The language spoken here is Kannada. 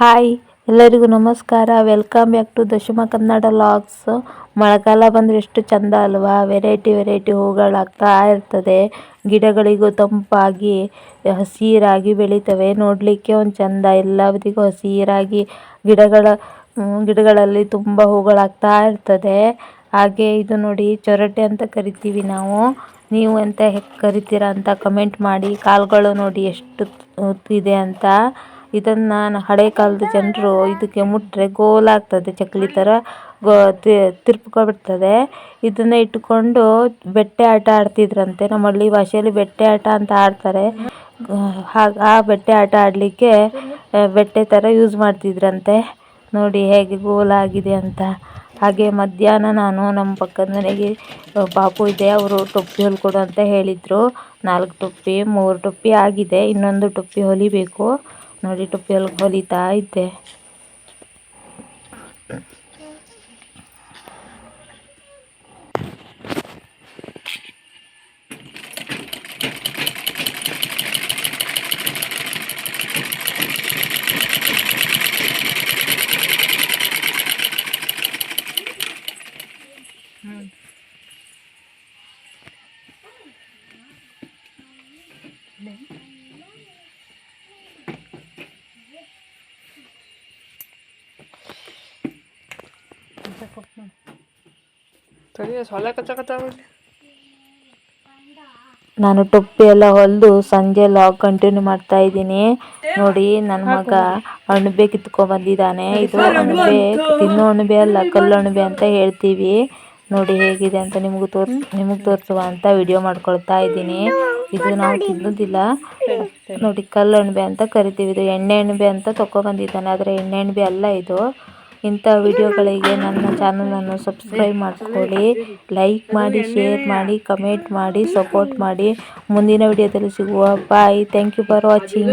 ಹಾಯ್, ಎಲ್ಲರಿಗೂ ನಮಸ್ಕಾರ. Welcome back to Dashama Kannada logs. ಮಳೆಗಾಲ ಬಂದರೆ ಎಷ್ಟು ಚಂದ ಅಲ್ವಾ. ವೆರೈಟಿ ಹೂಗಳಾಗ್ತಾ ಇರ್ತದೆ. ಗಿಡಗಳಿಗೂ ತಂಪಾಗಿ ಹಸಿರಾಗಿ ಬೆಳಿತವೆ. ನೋಡಲಿಕ್ಕೆ ಒಂದು ಚಂದ, ಎಲ್ಲದಕ್ಕೂ ಹಸಿರಾಗಿ ಗಿಡಗಳಲ್ಲಿ ತುಂಬ ಹೂಗಳಾಗ್ತಾ ಇರ್ತದೆ. ಹಾಗೆ ಇದು ನೋಡಿ, ಚೊರಟೆ ಅಂತ ಕರಿತೀವಿ ನಾವು. ನೀವು ಎಂತ ಕರಿತೀರಾ ಅಂತ ಕಮೆಂಟ್ ಮಾಡಿ. ಕಾಳುಗಳು ನೋಡಿ ಎಷ್ಟು ಇದೆ ಅಂತ. ಇದನ್ನ ಹಳೆ ಕಾಲದ ಜನರು ಇದಕ್ಕೆ ಮುಟ್ರೆ ಗೋಲಾಗ್ತದೆ, ಚಕ್ಲಿ ಥರ ತಿರ್ಪ್ಕೊಬಿಡ್ತದೆ. ಇದನ್ನ ಇಟ್ಕೊಂಡು ಬೆಟ್ಟೆ ಆಟ ಆಡ್ತಿದ್ರಂತೆ. ನಮ್ಮ ಹಳ್ಳಿ ಭಾಷೆಯಲ್ಲಿ ಬೆಟ್ಟೆ ಆಟ ಅಂತ ಆಡ್ತಾರೆ. ಆ ಬೆಟ್ಟೆ ಆಟ ಆಡಲಿಕ್ಕೆ ಬೆಟ್ಟೆ ಥರ ಯೂಸ್ ಮಾಡ್ತಿದ್ರಂತೆ. ನೋಡಿ ಹೇಗೆ ಗೋಲಾಗಿದೆ ಅಂತ. ಹಾಗೆ ಮಧ್ಯಾಹ್ನ ನಾನು ನಮ್ಮ ಪಕ್ಕದ ಮನೆಗೆ ಪಾಪು ಇದೆ, ಅವರು ಟೊಪ್ಪಿ ಹೊಲ್ಕೊಡು ಅಂತ ಹೇಳಿದರು. 4 ಟೊಪ್ಪಿ 3 ಟೊಪ್ಪಿ ಆಗಿದೆ, ಇನ್ನೊಂದು ಟೊಪ್ಪಿ ಹೊಲಿಬೇಕು. ನೋಡಿ ಟೊಪ್ಪಿ ಹೊಲಿತಾ ಇದ್ದೆ. ನಾನು ಟೊಪ್ಪಿ ಎಲ್ಲ ಹೊಲಿದು ಸಂಜೆ ಲಾಗ್ ಕಂಟಿನ್ಯೂ ಮಾಡ್ತಾ ಇದ್ದೀನಿ. ನೋಡಿ, ನನ್ನ ಮಗ ಅಣಬೆ ಕಿತ್ಕೊಂಡ್ ಬಂದಿದ್ದಾನೆ. ಇದು ಅಣಬೆ ತಿನ್ನೋ ಅಣಬೆ ಅಲ್ಲ, ಕಲ್ಲು ಅಣಬೆ ಅಂತ ಹೇಳ್ತೀವಿ. ನೋಡಿ ಹೇಗಿದೆ ಅಂತ ನಿಮಗೆ ತೋರಿಸುವ ಅಂತ ವಿಡಿಯೋ ಮಾಡ್ಕೊಳ್ತಾ ಇದ್ದೀನಿ. ಇದು ನಾವು ತಿನ್ನೋದಿಲ್ಲ. ನೋಡಿ, ಕಲ್ಲು ಅಣಬೆ ಅಂತ ಕರಿತೀವಿ. ಇದು ಎಣ್ಣೆ ಅಣಬೆ ಅಂತ ಬಂದಿದ್ದಾನೆ, ಆದರೆ ಎಣ್ಣೆ ಅಣಬೆ ಅಲ್ಲ ಇದು. ಇಂಥ ವಿಡಿಯೋಗಳಿಗೆ ನನ್ನ ಚಾನಲನ್ನು ಸಬ್ಸ್ಕ್ರೈಬ್ ಮಾಡ್ಕೊಳ್ಳಿ, ಲೈಕ್ ಮಾಡಿ, ಶೇರ್ ಮಾಡಿ, ಕಮೆಂಟ್ ಮಾಡಿ, ಸಪೋರ್ಟ್ ಮಾಡಿ. ಮುಂದಿನ ವಿಡಿಯೋದಲ್ಲಿ ಸಿಗುವ. Bye. Thank you for watching.